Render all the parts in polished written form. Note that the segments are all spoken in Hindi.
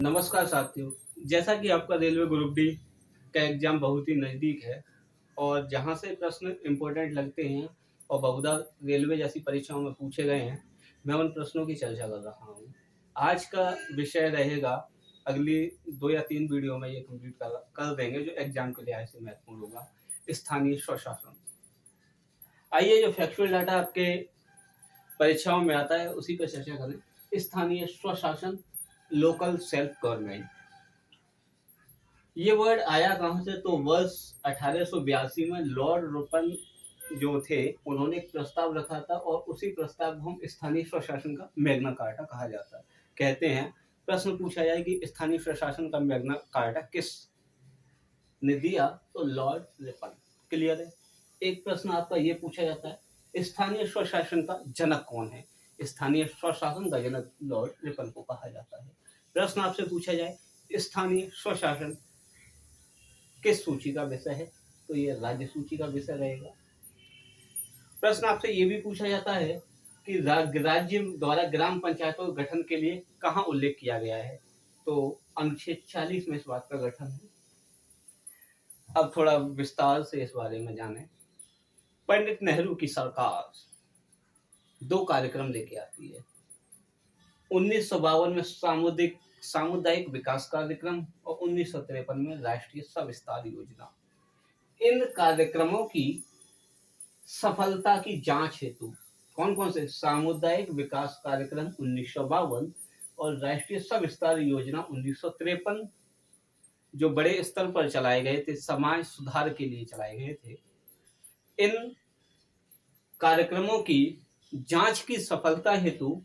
नमस्कार साथियों। जैसा कि आपका रेलवे ग्रुप डी का एग्ज़ाम बहुत ही नज़दीक है और जहाँ से प्रश्न इम्पोर्टेंट लगते हैं और बहुधा रेलवे जैसी परीक्षाओं में पूछे गए हैं, मैं उन प्रश्नों की चर्चा कर रहा हूँ। आज का विषय रहेगा, अगली 2 या 3 वीडियो में ये कंप्लीट कर देंगे जो एग्ज़ाम के लिहाज से महत्वपूर्ण होगा, स्थानीय स्वशासन। आइए जो फैक्चुअल डाटा आपके परीक्षाओं में आता है उसी पर चर्चा करें। स्थानीय स्वशासन, लोकल सेल्फ गवर्नमेंट। ये वर्ड आया कहाँ से? तो वर्ष 1882 में लॉर्ड रिपन जो थे उन्होंने एक प्रस्ताव रखा था और उसी प्रस्ताव को हम स्थानीय स्वशासन का मैग्ना कार्टा कहा जाता है। कहते हैं, प्रश्न पूछा जाए कि स्थानीय स्वशासन का मैग्ना कार्टा किस ने दिया? तो लॉर्ड रिपन। क्लियर है? एक प्रश्न आपका ये पूछा जाता है, स्थानीय स्वशासन का जनक कौन है? स्थानीय स्वशासन का जनक लॉर्ड रिपन को कहा जाता है। प्रश्न आपसे पूछा जाए, स्थानीय स्वशासन किस सूची का विषय है? तो ये राज्य सूची का विषय रहेगा। प्रश्न आपसे ये भी पूछा जाता है कि राज्य द्वारा ग्राम पंचायतों के गठन के लिए कहाँ उल्लेख किया गया है? तो अनुच्छेद 40 में इस बात का गठन है। अब थोड़ा विस्तार से इस बारे में जानें। पंडित नेहरू की सरकार 2 कार्यक्रम लेके आती है। 1952 में सामुदायिक विकास कार्यक्रम और 1953 में राष्ट्रीय सविस्तार योजना। इन कार्यक्रमों की सफलता की जांच हेतु कौन कौन से? सामुदायिक विकास कार्यक्रम 1952 और राष्ट्रीय सविस्तार योजना 1953 जो बड़े स्तर पर चलाए गए थे, समाज सुधार के लिए चलाए गए थे। इन कार्यक्रमों की जांच की सफलता हेतु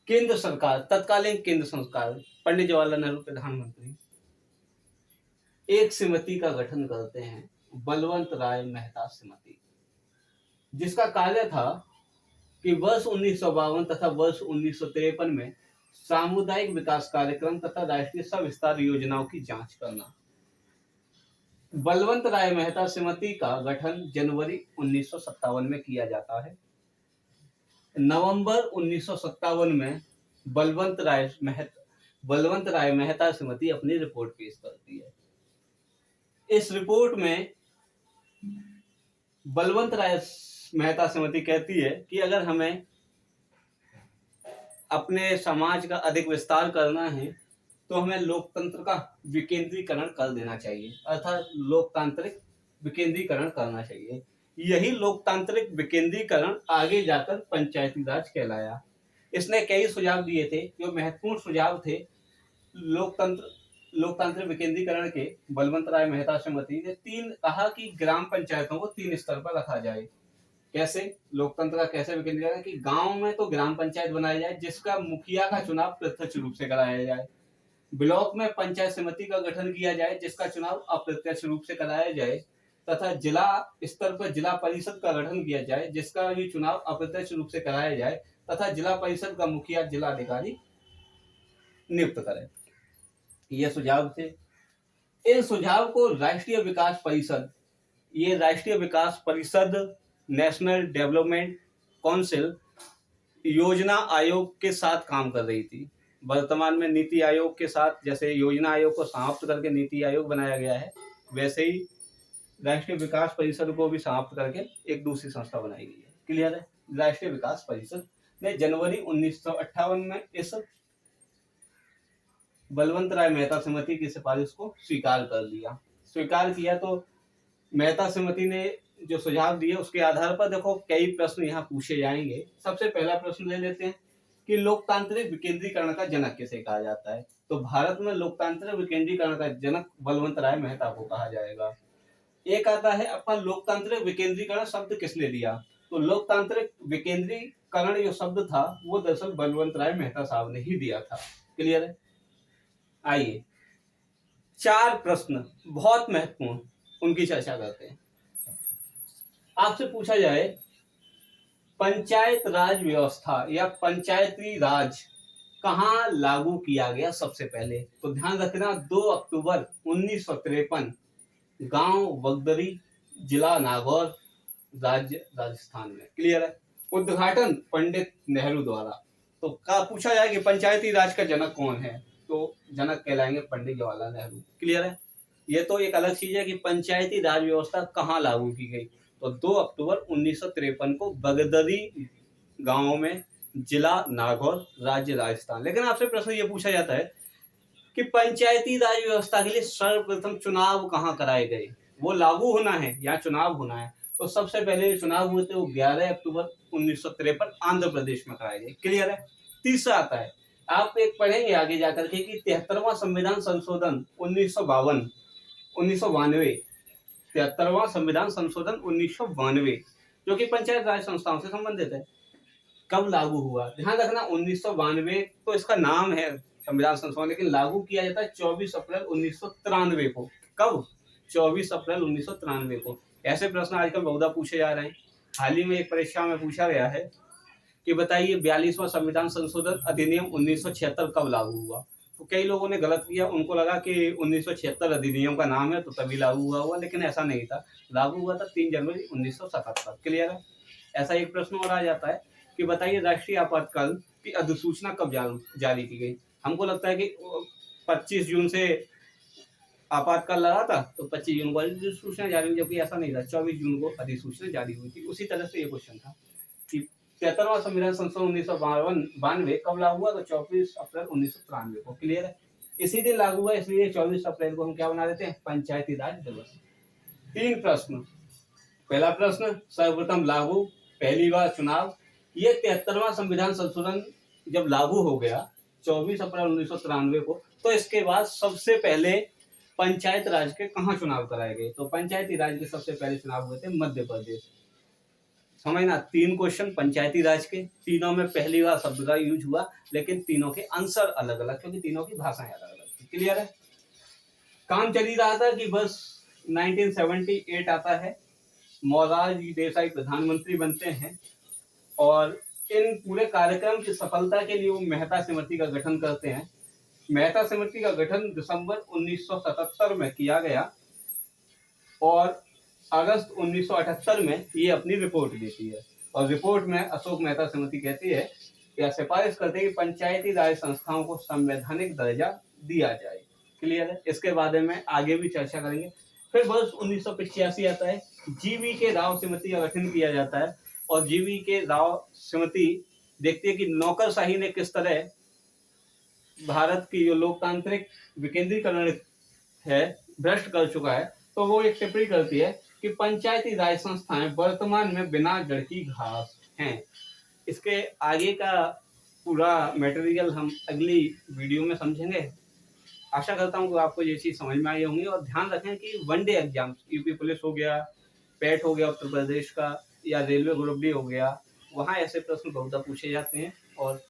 केंद्र सरकार, तत्कालीन केंद्र सरकार, पंडित जवाहरलाल नेहरू प्रधानमंत्री, एक समिति का गठन करते हैं, बलवंत राय मेहता समिति, जिसका कार्य था कि वर्ष 1952 तथा वर्ष 1953 में सामुदायिक विकास कार्यक्रम तथा राष्ट्रीय सविस्तार योजनाओं की जांच करना। बलवंत राय मेहता समिति का गठन जनवरी 1957 में किया जाता है। नवंबर 1957 में बलवंत राय मेहता समिति अपनी रिपोर्ट पेश करती है। इस रिपोर्ट में बलवंत राय मेहता समिति कहती है कि अगर हमें अपने समाज का अधिक विस्तार करना है तो हमें लोकतंत्र का विकेंद्रीकरण कर देना चाहिए, अर्थात लोकतांत्रिक विकेंद्रीकरण करना चाहिए। यही लोकतांत्रिक विकेंद्रीकरण आगे जाकर पंचायती राज कहलाया। इसने कई सुझाव दिए थे, जो महत्वपूर्ण सुझाव थे लोकतांत्रिक विकेंद्रीकरण के। बलवंत राय मेहता समिति ने 3 कहा कि ग्राम पंचायतों को 3 स्तर पर रखा जाए। कैसे? लोकतंत्र का कैसे विकेंद्रीकरण? कि गांव में तो ग्राम पंचायत बनाई जाए जिसका मुखिया का चुनाव प्रत्यक्ष रूप से कराया जाए। ब्लॉक में पंचायत समिति का गठन किया जाए जिसका चुनाव अप्रत्यक्ष रूप से कराया जाए, तथा जिला स्तर पर जिला परिषद का गठन किया जाए जिसका भी चुनाव अप्रत्यक्ष रूप से कराया जाए, तथा जिला परिषद का मुखिया जिला अधिकारी नियुक्त करे। ये सुझाव थे। इन सुझाव को राष्ट्रीय विकास परिषद नेशनल डेवलपमेंट काउंसिल योजना आयोग के साथ काम कर रही थी। वर्तमान में नीति आयोग के साथ, जैसे योजना आयोग को समाप्त करके नीति आयोग बनाया गया है, वैसे ही राष्ट्रीय विकास परिषद को भी समाप्त करके एक दूसरी संस्था बनाई गई है। क्लियर है? राष्ट्रीय विकास परिषद ने जनवरी 1958 में इस बलवंत राय मेहता समिति की सिफारिश को स्वीकार किया। तो मेहता समिति ने जो सुझाव दिए उसके आधार पर देखो कई प्रश्न यहाँ पूछे जाएंगे। सबसे पहला प्रश्न ले लेते हैं कि लोकतांत्रिक विकेंद्रीकरण का जनक किसे कहा जाता है? तो भारत में लोकतांत्रिक विकेंद्रीकरण का जनक बलवंत राय मेहता को कहा जाएगा। एक आता है अपना लोकतांत्रिक विकेंद्रीकरण शब्द किसने दिया? तो लोकतांत्रिक विकेंद्रीकरण जो शब्द था वो दरअसल बलवंत राय मेहता साहब ने ही दिया था। क्लियर है? आइए 4 प्रश्न बहुत महत्वपूर्ण, उनकी चर्चा करते हैं। आपसे पूछा जाए, पंचायत राज व्यवस्था या पंचायती राज कहाँ लागू किया गया सबसे पहले? तो ध्यान रखना, 2 अक्टूबर 1953, गांव वगदरी, जिला नागौर, राज्य राजस्थान में। क्लियर है? उद्घाटन पंडित नेहरू द्वारा। तो पूछा जाए कि पंचायती राज का जनक कौन है? तो जनक कहलाएंगे पंडित जवाहरलाल नेहरू। क्लियर है। ये तो एक अलग चीज है कि पंचायती राज व्यवस्था कहाँ लागू की गई, तो 2 अक्टूबर 1953 को बगदरी गांव में, जिला नागौर, राज्य राजस्थान। लेकिन आपसे प्रश्न ये पूछा जाता है कि पंचायती राज व्यवस्था के लिए सर्वप्रथम चुनाव कहाँ कराए गए, वो लागू होना है या चुनाव होना है। तो सबसे पहले जो चुनाव हुए थे वो 11 अक्टूबर 1953 आंध्र प्रदेश में कराए गए। क्लियर है। तीसरा आता है, आप एक पढ़ेंगे आगे जाकर के कि 73वां संविधान संशोधन 1992, 73वां संविधान संशोधन 1992 जो कि पंचायत राज संस्थाओं से संबंधित है, कब लागू हुआ। ध्यान रखना 1992 तो इसका नाम है संविधान संशोधन, लेकिन लागू किया जाता है 24 अप्रैल 1993 को। कब? 24 अप्रैल 1993 को। ऐसे प्रश्न आजकल बहुधा पूछे जा रहे हैं। हाल ही में एक परीक्षा में पूछा गया है कि बताइए 42वां संविधान संशोधन अधिनियम 1976 कब लागू हुआ। तो कई लोगों ने गलत किया, उनको लगा कि 1976 अधिनियम का नाम है तो तभी लागू हुआ हुआ, लेकिन ऐसा नहीं था। लागू हुआ था 3 जनवरी 1977। क्लियर है। ऐसा एक प्रश्न और आ जाता है कि बताइए राष्ट्रीय आपातकाल की अधिसूचना कब जारी की गई। हमको लगता है कि 25 जून से आपातकाल लगा था, तो 25 जून को अधिसूचना जारी हुई, जबकि ऐसा नहीं था, 24 जून को अधिसूचना जारी हुई थी। उसी तरह से ये क्वेश्चन था कि 73वां संविधान संशोधन 1992 कब लागू हुआ, तो 24 अप्रैल 1993 को। क्लियर है। इसी दिन लागू हुआ, इसलिए 24 अप्रैल को हम क्या बना देते हैं, पंचायती राज दिवस। 3 प्रश्न। पहला प्रश्न, सर्वप्रथम लागू, पहली बार चुनाव। ये 73वां संविधान संशोधन जब लागू हो गया 24 अप्रैल 1993 को, तो इसके बाद सबसे पहले पंचायत राज के कहाँ चुनाव कराए गए, तो पंचायती राज के सबसे पहले चुनाव हुए थे मध्य प्रदेश। समझना, 3 क्वेश्चन पंचायती राज के, तीनों में पहली बार शब्द का यूज हुआ, लेकिन तीनों के आंसर अलग अलग, क्योंकि तीनों की भाषाएं अलग अलग थी। क्लियर है। काम चल ही रहा था कि बस 1978 आता है, मोरारजी देसाई प्रधानमंत्री बनते हैं और इन पूरे कार्यक्रम की सफलता के लिए वो मेहता समिति का गठन करते हैं। मेहता समिति का गठन दिसंबर 1977 में किया गया और अगस्त 1978 में ये अपनी रिपोर्ट देती है, और रिपोर्ट में अशोक मेहता समिति कहती है या सिफारिश करते हैं कि पंचायती राज संस्थाओं को संवैधानिक दर्जा दिया जाए। क्लियर है। इसके बारे में आगे भी चर्चा करेंगे। फिर वर्ष 1985 आता है, जीवी के राव समिति का गठन किया जाता है, और जीवी के राव समिति देखती है कि नौकरशाही ने किस तरह भारत की जो लोकतांत्रिक विकेंद्रीकरण है भ्रष्ट कर चुका है। तो वो एक टिप्पणी करती है कि पंचायती राज संस्थाएं वर्तमान में बिना जड़ की घास हैं। इसके आगे का पूरा मटेरियल हम अगली वीडियो में समझेंगे। आशा करता हूँ कि आपको ये चीज़ समझ में आई होंगी। और ध्यान रखें कि वनडे एग्जाम, यूपी पुलिस हो गया, पेट हो गया उत्तर प्रदेश का, या रेलवे ग्रुप डी हो गया, वहाँ ऐसे प्रश्न बहुत पूछे जाते हैं। और